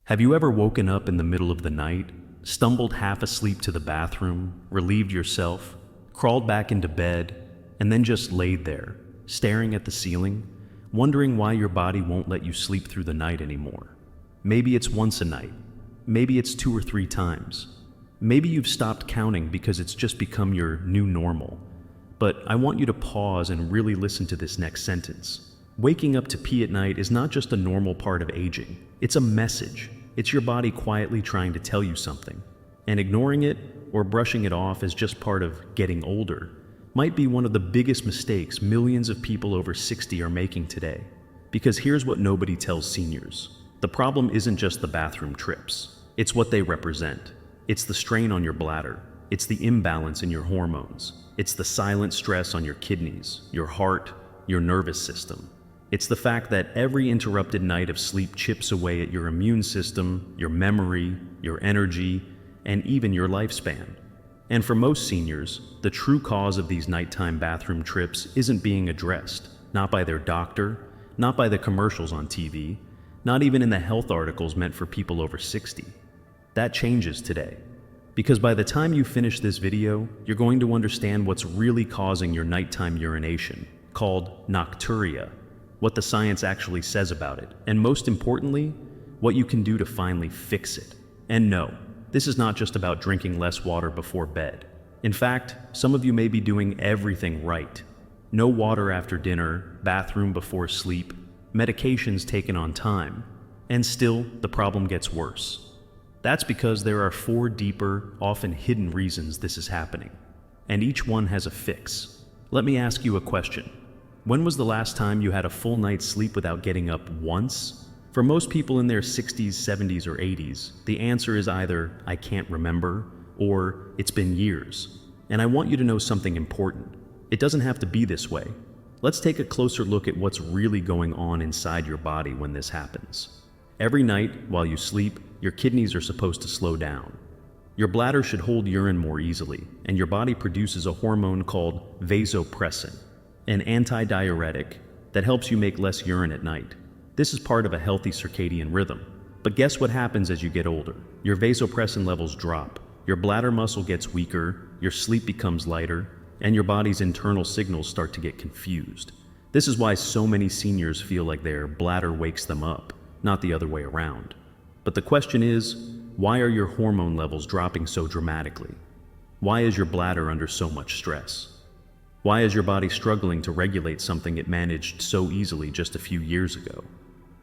Have you ever woken up in the middle of the night, stumbled half asleep to the bathroom, relieved yourself, crawled back into bed, and then just laid there, staring at the ceiling, wondering why your body won't let you sleep through the night anymore? Maybe it's once a night. Maybe it's 2 or 3 times. Maybe you've stopped counting because it's just become your new normal. But I want you to pause and really listen to this next sentence. Waking up to pee at night is not just a normal part of aging. It's a message. It's your body quietly trying to tell you something. And ignoring it or brushing it off as just part of getting older might be one of the biggest mistakes millions of people over 60 are making today. Because here's what nobody tells seniors. The problem isn't just the bathroom trips. It's what they represent. It's the strain on your bladder. It's the imbalance in your hormones. It's the silent stress on your kidneys, your heart, your nervous system. It's the fact that every interrupted night of sleep chips away at your immune system, your memory, your energy, and even your lifespan. And for most seniors, the true cause of these nighttime bathroom trips isn't being addressed, not by their doctor, not by the commercials on TV, not even in the health articles meant for people over 60. That changes today. Because by the time you finish this video, you're going to understand what's really causing your nighttime urination, called Nocturia, what the science actually says about it, and most importantly, what you can do to finally fix it. And no, this is not just about drinking less water before bed. In fact, some of you may be doing everything right. No water after dinner, bathroom before sleep, medications taken on time, and still the problem gets worse. That's because there are 4 deeper, often hidden reasons this is happening, and each one has a fix. Let me ask you a question. When was the last time you had a full night's sleep without getting up once? For most people in their 60s, 70s, or 80s, the answer is either I can't remember or it's been years. And I want you to know something important. It doesn't have to be this way. Let's take a closer look at what's really going on inside your body when this happens. Every night while you sleep, your kidneys are supposed to slow down. Your bladder should hold urine more easily, and your body produces a hormone called vasopressin, an antidiuretic that helps you make less urine at night. This is part of a healthy circadian rhythm. But guess what happens as you get older? Your vasopressin levels drop, your bladder muscle gets weaker, your sleep becomes lighter, and your body's internal signals start to get confused. This is why so many seniors feel like their bladder wakes them up, not the other way around. But the question is, why are your hormone levels dropping so dramatically? Why is your bladder under so much stress? Why is your body struggling to regulate something it managed so easily just a few years ago?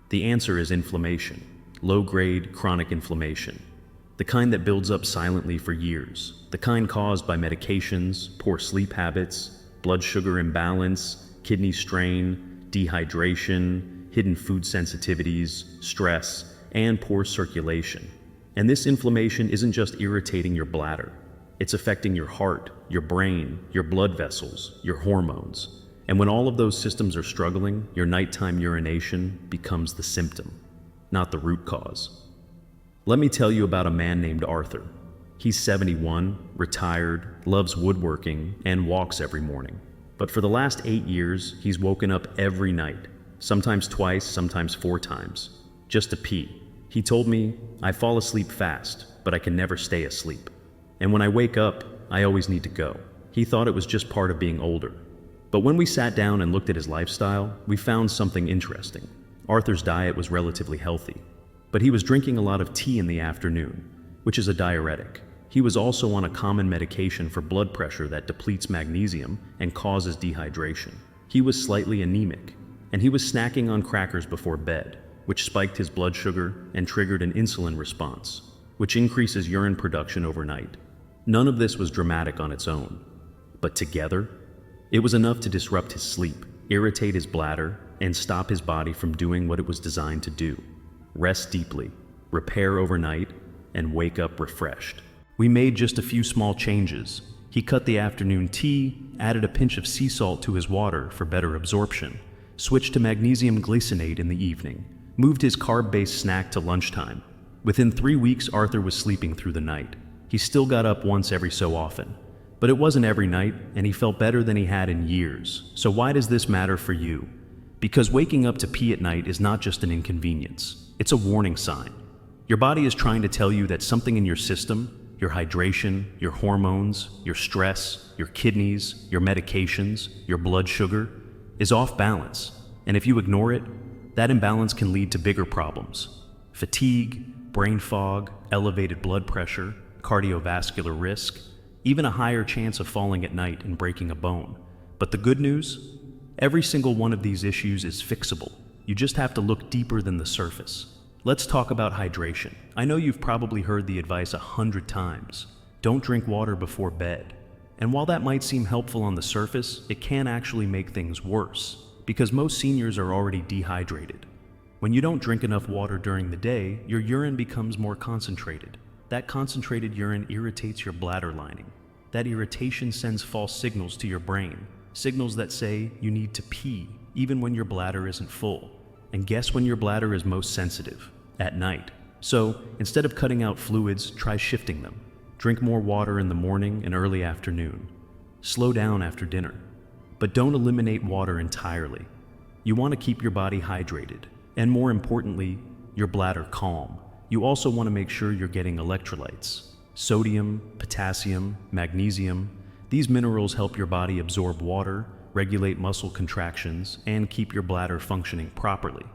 The answer is inflammation, low-grade chronic inflammation, the kind that builds up silently for years, the kind caused by medications, poor sleep habits, blood sugar imbalance, kidney strain, dehydration, hidden food sensitivities, stress, and poor circulation. And this inflammation isn't just irritating your bladder. It's affecting your heart, your brain, your blood vessels, your hormones. And when all of those systems are struggling, your nighttime urination becomes the symptom, not the root cause. Let me tell you about a man named Arthur. He's 71, retired, loves woodworking, and walks every morning. But for the last 8 years, he's woken up every night, sometimes twice, sometimes 4 times, just to pee. He told me, I fall asleep fast, but I can never stay asleep. And when I wake up, I always need to go. He thought it was just part of being older. But when we sat down and looked at his lifestyle, we found something interesting. Arthur's diet was relatively healthy, but he was drinking a lot of tea in the afternoon, which is a diuretic. He was also on a common medication for blood pressure that depletes magnesium and causes dehydration. He was slightly anemic, and he was snacking on crackers before bed, which spiked his blood sugar and triggered an insulin response, which increases urine production overnight. None of this was dramatic on its own, but together, it was enough to disrupt his sleep, irritate his bladder, and stop his body from doing what it was designed to do: rest deeply, repair overnight, and wake up refreshed. We made just a few small changes. He cut the afternoon tea, added a pinch of sea salt to his water for better absorption, switched to magnesium glycinate in the evening, moved his carb-based snack to lunchtime. Within 3 weeks, Arthur was sleeping through the night. He still got up once every so often, but it wasn't every night, and he felt better than he had in years. So why does this matter for you? Because waking up to pee at night is not just an inconvenience, it's a warning sign. Your body is trying to tell you that something in your system, your hydration, your hormones, your stress, your kidneys, your medications, your blood sugar, is off balance. And if you ignore it, that imbalance can lead to bigger problems. Fatigue, brain fog, elevated blood pressure, cardiovascular risk, even a higher chance of falling at night and breaking a bone. But the good news? Every single one of these issues is fixable. You just have to look deeper than the surface. Let's talk about hydration. I know you've probably heard the advice 100 times. Don't drink water before bed. And while that might seem helpful on the surface, it can actually make things worse, because most seniors are already dehydrated. When you don't drink enough water during the day, your urine becomes more concentrated. That concentrated urine irritates your bladder lining. That irritation sends false signals to your brain, signals that say you need to pee, even when your bladder isn't full. And guess when your bladder is most sensitive? At night. So, instead of cutting out fluids, try shifting them. Drink more water in the morning and early afternoon. Slow down after dinner. But don't eliminate water entirely. You want to keep your body hydrated, and more importantly, your bladder calm. You also want to make sure you're getting electrolytes. Sodium, potassium, magnesium. These minerals help your body absorb water, regulate muscle contractions, and keep your bladder functioning properly.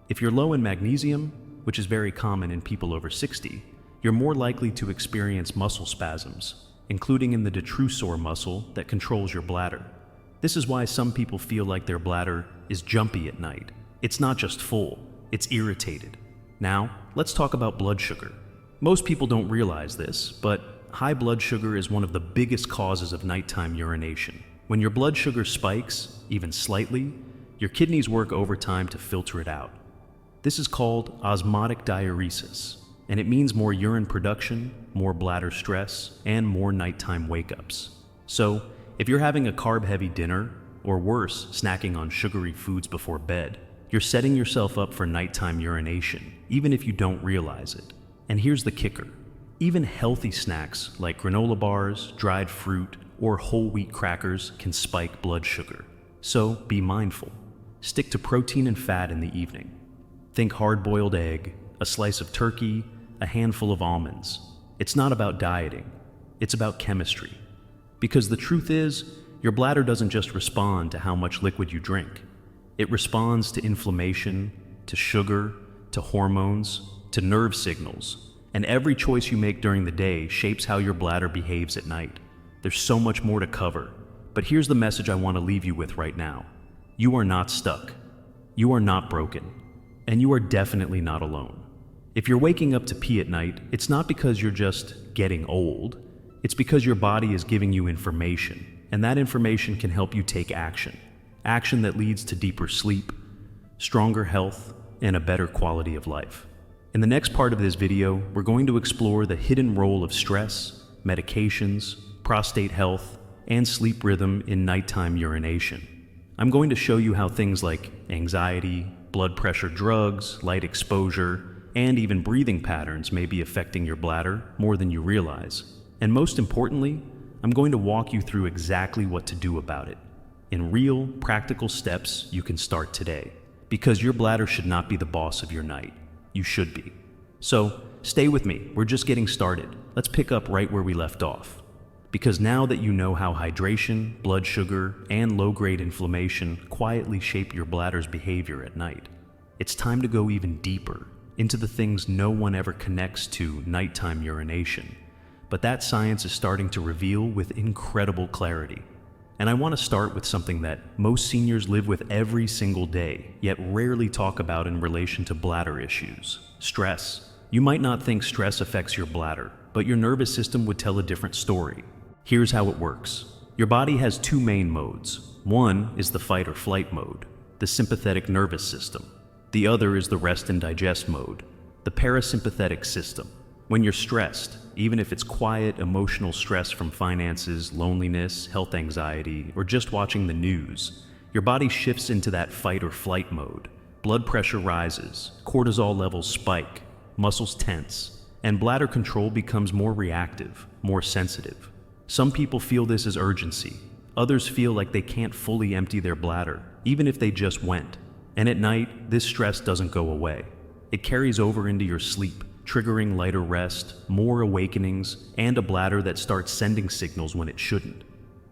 If you're low in magnesium, which is very common in people over 60, you're more likely to experience muscle spasms, including in the detrusor muscle that controls your bladder. This is why some people feel like their bladder is jumpy at night. It's not just full, it's irritated. Now, let's talk about blood sugar. Most people don't realize this, but high blood sugar is one of the biggest causes of nighttime urination. When your blood sugar spikes, even slightly, your kidneys work overtime to filter it out. This is called osmotic diuresis, and it means more urine production, more bladder stress, and more nighttime wake-ups. So, if you're having a carb-heavy dinner, or worse, snacking on sugary foods before bed, you're setting yourself up for nighttime urination, even if you don't realize it. And here's the kicker. Even healthy snacks like granola bars, dried fruit, or whole wheat crackers can spike blood sugar. So, be mindful. Stick to protein and fat in the evening. Think hard-boiled egg, a slice of turkey, a handful of almonds. It's not about dieting, it's about chemistry. Because the truth is, your bladder doesn't just respond to how much liquid you drink. It responds to inflammation, to sugar, to hormones, to nerve signals. And every choice you make during the day shapes how your bladder behaves at night. There's so much more to cover, but here's the message I want to leave you with right now. You are not stuck. You are not broken. And you are definitely not alone. If you're waking up to pee at night, it's not because you're just getting old. It's because your body is giving you information, and that information can help you take action. Action that leads to deeper sleep, stronger health, and a better quality of life. In the next part of this video, we're going to explore the hidden role of stress, medications, prostate health, and sleep rhythm in nighttime urination. I'm going to show you how things like anxiety, blood pressure drugs, light exposure, and even breathing patterns may be affecting your bladder more than you realize. And most importantly, I'm going to walk you through exactly what to do about it, in real, practical steps you can start today. Because your bladder should not be the boss of your night. You should be. So, stay with me, we're just getting started. Let's pick up right where we left off. Because now that you know how hydration, blood sugar, and low-grade inflammation quietly shape your bladder's behavior at night, it's time to go even deeper into the things no one ever connects to nighttime urination. But that science is starting to reveal with incredible clarity. And I want to start with something that most seniors live with every single day, yet rarely talk about in relation to bladder issues: stress. You might not think stress affects your bladder, but your nervous system would tell a different story. Here's how it works. Your body has two main modes. One is the fight or flight mode, the sympathetic nervous system. The other is the rest and digest mode, the parasympathetic system. When you're stressed, even if it's quiet, emotional stress from finances, loneliness, health anxiety, or just watching the news, your body shifts into that fight or flight mode. Blood pressure rises, cortisol levels spike, muscles tense, and bladder control becomes more reactive, more sensitive. Some people feel this as urgency. Others feel like they can't fully empty their bladder, even if they just went. And at night, this stress doesn't go away. It carries over into your sleep, triggering lighter rest, more awakenings, and a bladder that starts sending signals when it shouldn't.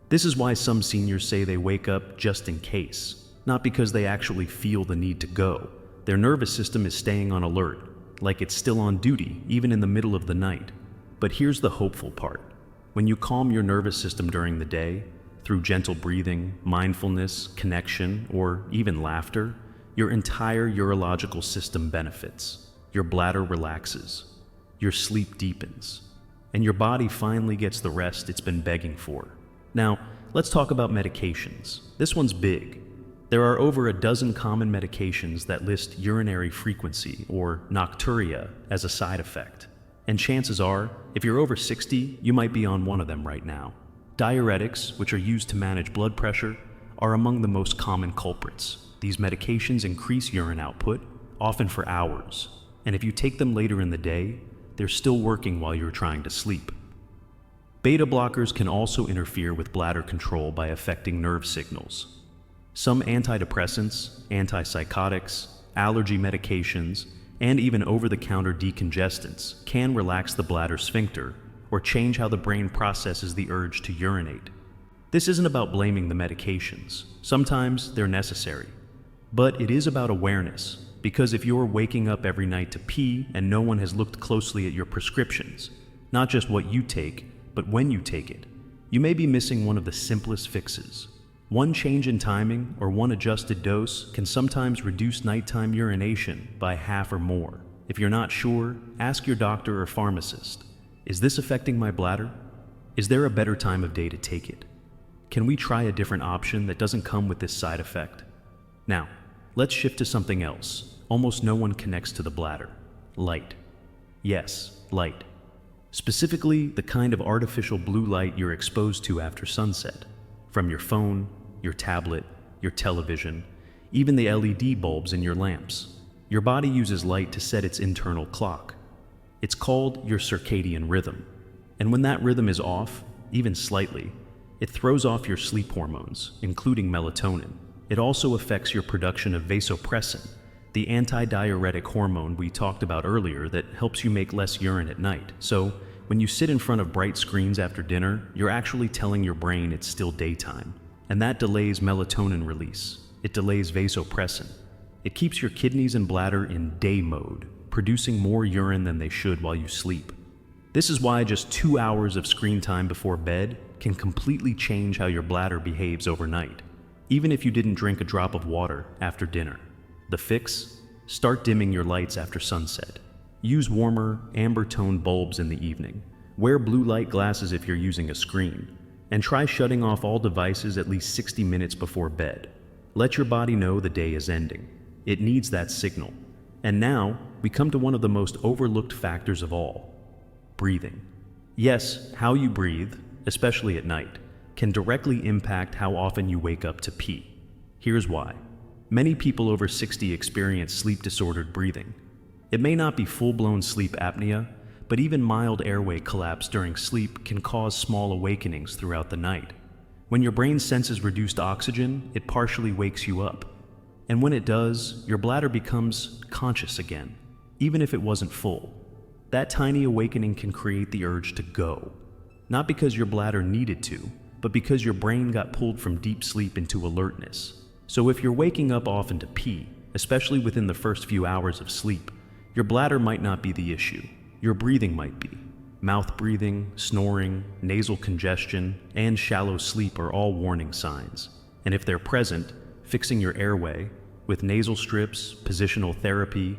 This is why some seniors say they wake up just in case, not because they actually feel the need to go. Their nervous system is staying on alert, like it's still on duty, even in the middle of the night. But here's the hopeful part. When you calm your nervous system during the day, through gentle breathing, mindfulness, connection, or even laughter, your entire urological system benefits. Your bladder relaxes, your sleep deepens, and your body finally gets the rest it's been begging for. Now, let's talk about medications. This one's big. There are over a dozen common medications that list urinary frequency, or nocturia, as a side effect. And chances are, if you're over 60, you might be on one of them right now. Diuretics, which are used to manage blood pressure, are among the most common culprits. These medications increase urine output, often for hours, and if you take them later in the day, they're still working while you're trying to sleep. Beta blockers can also interfere with bladder control by affecting nerve signals. Some antidepressants, antipsychotics, allergy medications, and even over-the-counter decongestants can relax the bladder sphincter or change how the brain processes the urge to urinate. This isn't about blaming the medications. Sometimes they're necessary. But it is about awareness, because if you're waking up every night to pee and no one has looked closely at your prescriptions, not just what you take, but when you take it, you may be missing one of the simplest fixes. One change in timing or one adjusted dose can sometimes reduce nighttime urination by half or more. If you're not sure, ask your doctor or pharmacist. Is this affecting my bladder? Is there a better time of day to take it? Can we try a different option that doesn't come with this side effect? Now, let's shift to something else. Almost no one connects to the bladder. Light. Yes, light. Specifically, the kind of artificial blue light you're exposed to after sunset. From your phone, your tablet, your television, even the LED bulbs in your lamps. Your body uses light to set its internal clock. It's called your circadian rhythm. And when that rhythm is off, even slightly, it throws off your sleep hormones, including melatonin. It also affects your production of vasopressin, the antidiuretic hormone we talked about earlier that helps you make less urine at night. So, when you sit in front of bright screens after dinner, you're actually telling your brain it's still daytime. And that delays melatonin release. It delays vasopressin. It keeps your kidneys and bladder in day mode, producing more urine than they should while you sleep. This is why just 2 hours of screen time before bed can completely change how your bladder behaves overnight, even if you didn't drink a drop of water after dinner. The fix? Start dimming your lights after sunset. Use warmer, amber-toned bulbs in the evening. Wear blue light glasses if you're using a screen. And try shutting off all devices at least 60 minutes before bed. Let your body know the day is ending. It needs that signal. And now, we come to one of the most overlooked factors of all: breathing. Yes, how you breathe, especially at night, can directly impact how often you wake up to pee. Here's why. Many people over 60 experience sleep-disordered breathing. It may not be full-blown sleep apnea, but even mild airway collapse during sleep can cause small awakenings throughout the night. When your brain senses reduced oxygen, it partially wakes you up. And when it does, your bladder becomes conscious again, even if it wasn't full. That tiny awakening can create the urge to go. Not because your bladder needed to, but because your brain got pulled from deep sleep into alertness. So if you're waking up often to pee, especially within the first few hours of sleep, your bladder might not be the issue. Your breathing might be. Mouth breathing, snoring, nasal congestion, and shallow sleep are all warning signs. And if they're present, fixing your airway with nasal strips, positional therapy,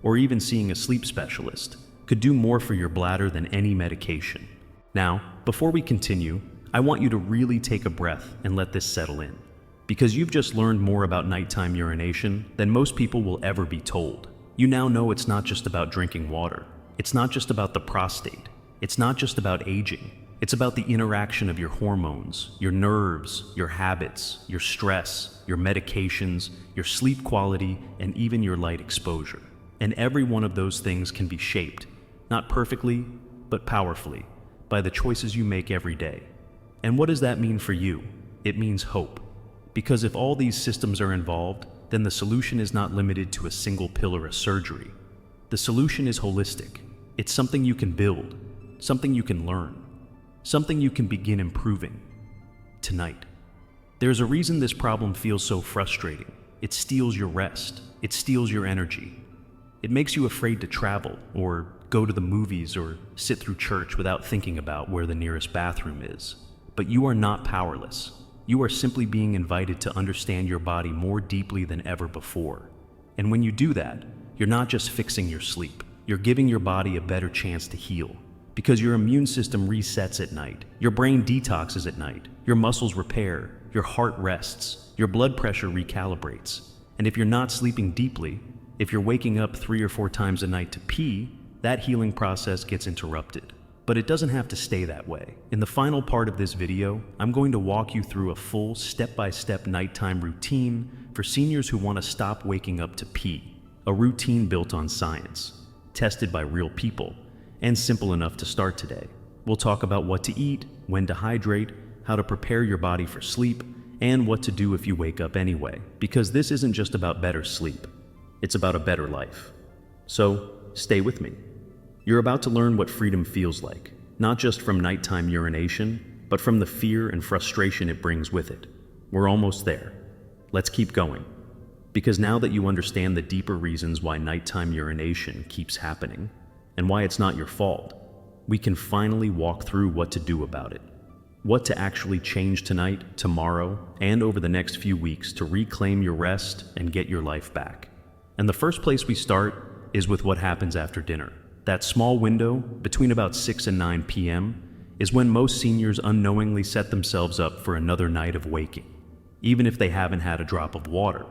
or even seeing a sleep specialist could do more for your bladder than any medication. Now, before we continue, I want you to really take a breath and let this settle in. Because you've just learned more about nighttime urination than most people will ever be told. You now know it's not just about drinking water. It's not just about the prostate. It's not just about aging. It's about the interaction of your hormones, your nerves, your habits, your stress, your medications, your sleep quality, and even your light exposure. And every one of those things can be shaped, not perfectly, but powerfully, by the choices you make every day. And what does that mean for you? It means hope. Because if all these systems are involved, then the solution is not limited to a single pill or a surgery. The solution is holistic. It's something you can build, something you can learn, something you can begin improving tonight. There's a reason this problem feels so frustrating. It steals your rest. It steals your energy. It makes you afraid to travel or go to the movies or sit through church without thinking about where the nearest bathroom is. But you are not powerless. You are simply being invited to understand your body more deeply than ever before. And when you do that, you're not just fixing your sleep. You're giving your body a better chance to heal. Because your immune system resets at night. Your brain detoxes at night. Your muscles repair. Your heart rests. Your blood pressure recalibrates. And if you're not sleeping deeply, if you're waking up 3 or 4 times a night to pee, that healing process gets interrupted. But it doesn't have to stay that way. In the final part of this video, I'm going to walk you through a full step-by-step nighttime routine for seniors who want to stop waking up to pee. A routine built on science, tested by real people, and simple enough to start today. We'll talk about what to eat, when to hydrate, how to prepare your body for sleep, and what to do if you wake up anyway. Because this isn't just about better sleep, it's about a better life. So, stay with me. You're about to learn what freedom feels like, not just from nighttime urination, but from the fear and frustration it brings with it. We're almost there. Let's keep going. Because now that you understand the deeper reasons why nighttime urination keeps happening, and why it's not your fault, we can finally walk through what to do about it. What to actually change tonight, tomorrow, and over the next few weeks to reclaim your rest and get your life back. And the first place we start is with what happens after dinner. That small window between about 6 and 9 p.m. is when most seniors unknowingly set themselves up for another night of waking, even if they haven't had a drop of water.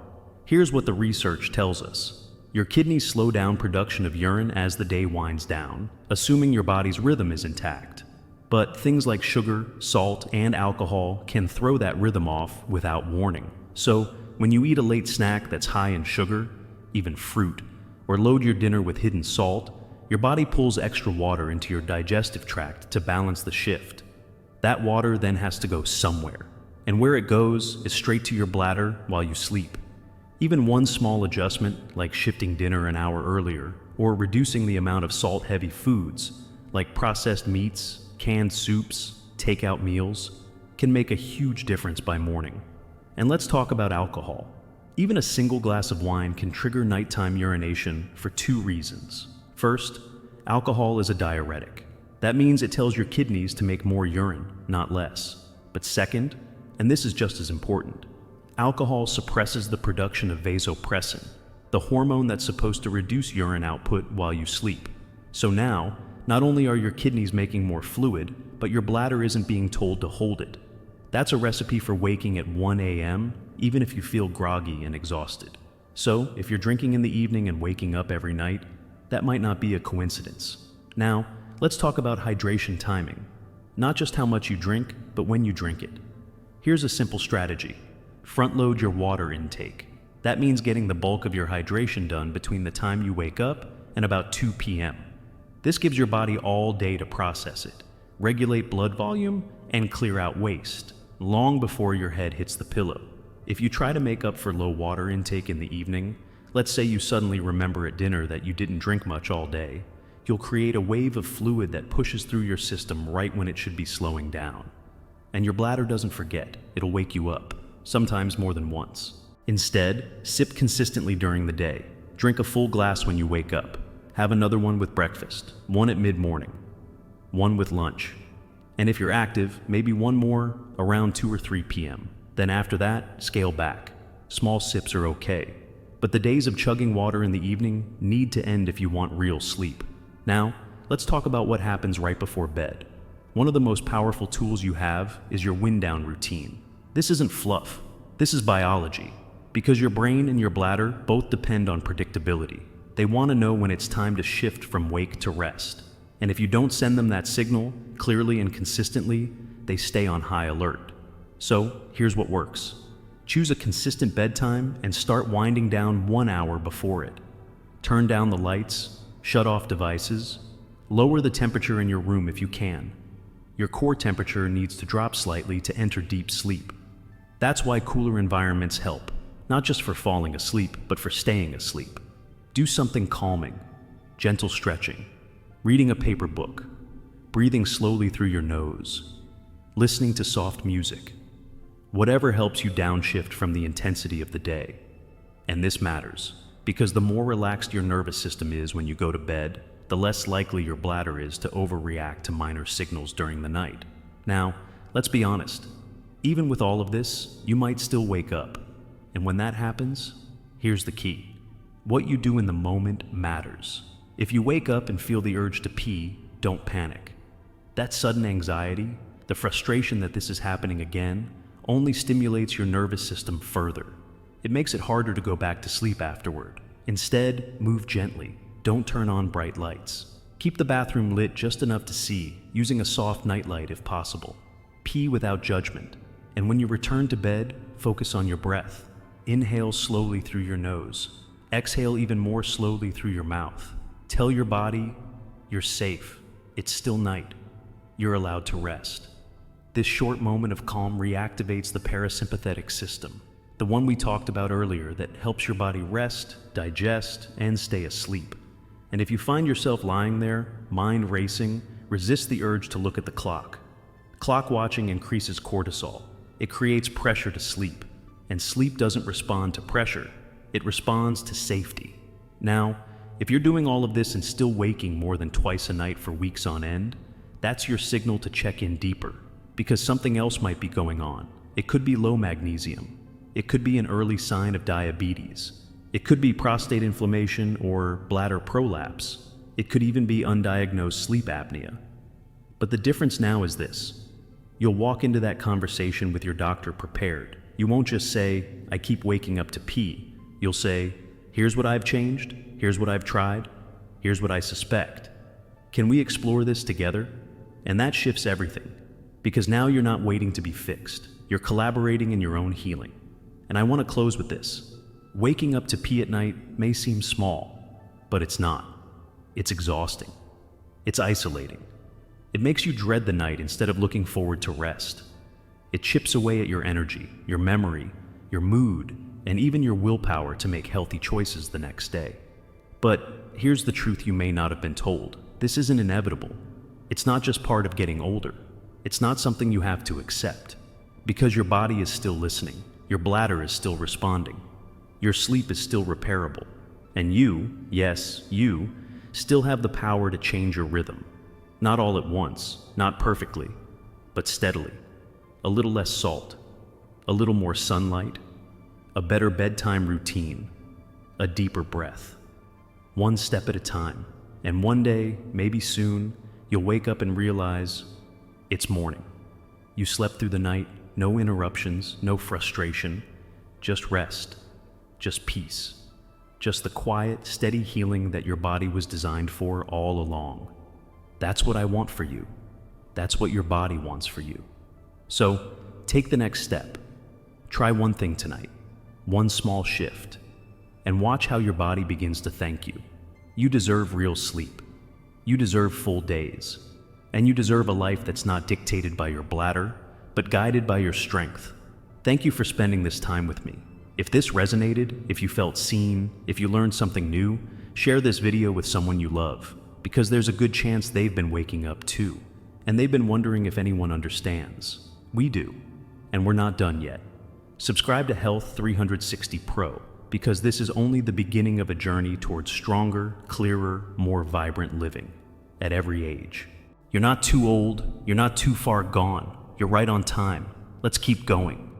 Here's what the research tells us. Your kidneys slow down production of urine as the day winds down, assuming your body's rhythm is intact. But things like sugar, salt, and alcohol can throw that rhythm off without warning. So, when you eat a late snack that's high in sugar, even fruit, or load your dinner with hidden salt, your body pulls extra water into your digestive tract to balance the shift. That water then has to go somewhere, and where it goes is straight to your bladder while you sleep. Even one small adjustment, like shifting dinner an hour earlier, or reducing the amount of salt-heavy foods, like processed meats, canned soups, takeout meals, can make a huge difference by morning. And let's talk about alcohol. Even a single glass of wine can trigger nighttime urination for 2 reasons. First, alcohol is a diuretic. That means it tells your kidneys to make more urine, not less. But second, and this is just as important, alcohol suppresses the production of vasopressin, the hormone that's supposed to reduce urine output while you sleep. So now, not only are your kidneys making more fluid, but your bladder isn't being told to hold it. That's a recipe for waking at 1 a.m., even if you feel groggy and exhausted. So, if you're drinking in the evening and waking up every night, that might not be a coincidence. Now, let's talk about hydration timing. Not just how much you drink, but when you drink it. Here's a simple strategy. Front-load your water intake. That means getting the bulk of your hydration done between the time you wake up and about 2 p.m. This gives your body all day to process it, regulate blood volume, and clear out waste, long before your head hits the pillow. If you try to make up for low water intake in the evening, let's say you suddenly remember at dinner that you didn't drink much all day, you'll create a wave of fluid that pushes through your system right when it should be slowing down. And your bladder doesn't forget, it'll wake you up, sometimes more than once. Instead, sip consistently during the day. Drink a full glass when you wake up. Have another one with breakfast, one at mid-morning, one with lunch. And if you're active, maybe one more around 2 or 3 p.m. Then after that, scale back. Small sips are okay. But the days of chugging water in the evening need to end if you want real sleep. Now, let's talk about what happens right before bed. One of the most powerful tools you have is your wind-down routine. This isn't fluff. This is biology. Because your brain and your bladder both depend on predictability. They want to know when it's time to shift from wake to rest. And if you don't send them that signal clearly and consistently, they stay on high alert. So, here's what works. Choose a consistent bedtime and start winding down 1 hour before it. Turn down the lights, shut off devices, lower the temperature in your room if you can. Your core temperature needs to drop slightly to enter deep sleep. That's why cooler environments help, not just for falling asleep, but for staying asleep. Do something calming, gentle stretching, reading a paper book, breathing slowly through your nose, listening to soft music, whatever helps you downshift from the intensity of the day. And this matters, because the more relaxed your nervous system is when you go to bed, the less likely your bladder is to overreact to minor signals during the night. Now, let's be honest. Even with all of this, you might still wake up. And when that happens, here's the key. What you do in the moment matters. If you wake up and feel the urge to pee, don't panic. That sudden anxiety, the frustration that this is happening again, only stimulates your nervous system further. It makes it harder to go back to sleep afterward. Instead, move gently. Don't turn on bright lights. Keep the bathroom lit just enough to see, using a soft nightlight if possible. Pee without judgment. And when you return to bed, focus on your breath. Inhale slowly through your nose. Exhale even more slowly through your mouth. Tell your body, you're safe. It's still night. You're allowed to rest. This short moment of calm reactivates the parasympathetic system, the one we talked about earlier that helps your body rest, digest, and stay asleep. And if you find yourself lying there, mind racing, resist the urge to look at the clock. Clock watching increases cortisol. It creates pressure to sleep. And sleep doesn't respond to pressure. It responds to safety. Now, if you're doing all of this and still waking more than twice a night for weeks on end, that's your signal to check in deeper, because something else might be going on. It could be low magnesium. It could be an early sign of diabetes. It could be prostate inflammation or bladder prolapse. It could even be undiagnosed sleep apnea. But the difference now is this. You'll walk into that conversation with your doctor prepared. You won't just say, I keep waking up to pee. You'll say, here's what I've changed, here's what I've tried, here's what I suspect. Can we explore this together? And that shifts everything, because now you're not waiting to be fixed. You're collaborating in your own healing. And I want to close with this. Waking up to pee at night may seem small, but it's not. It's exhausting. It's isolating. It makes you dread the night instead of looking forward to rest. It chips away at your energy, your memory, your mood, and even your willpower to make healthy choices the next day. But here's the truth you may not have been told. This isn't inevitable. It's not just part of getting older. It's not something you have to accept. Because your body is still listening. Your bladder is still responding. Your sleep is still repairable. And you, yes, you, still have the power to change your rhythm. Not all at once, not perfectly, but steadily. A little less salt, a little more sunlight, a better bedtime routine, a deeper breath. One step at a time. And one day, maybe soon, you'll wake up and realize it's morning. You slept through the night, no interruptions, no frustration, just rest, just peace, just the quiet, steady healing that your body was designed for all along. That's what I want for you. That's what your body wants for you. So, take the next step. Try one thing tonight, one small shift, and watch how your body begins to thank you. You deserve real sleep. You deserve full days. And you deserve a life that's not dictated by your bladder, but guided by your strength. Thank you for spending this time with me. If this resonated, if you felt seen, if you learned something new, share this video with someone you love, because there's a good chance they've been waking up too, and they've been wondering if anyone understands. We do, and we're not done yet. Subscribe to Health 360 Pro, because this is only the beginning of a journey towards stronger, clearer, more vibrant living at every age. You're not too old, you're not too far gone, you're right on time. Let's keep going.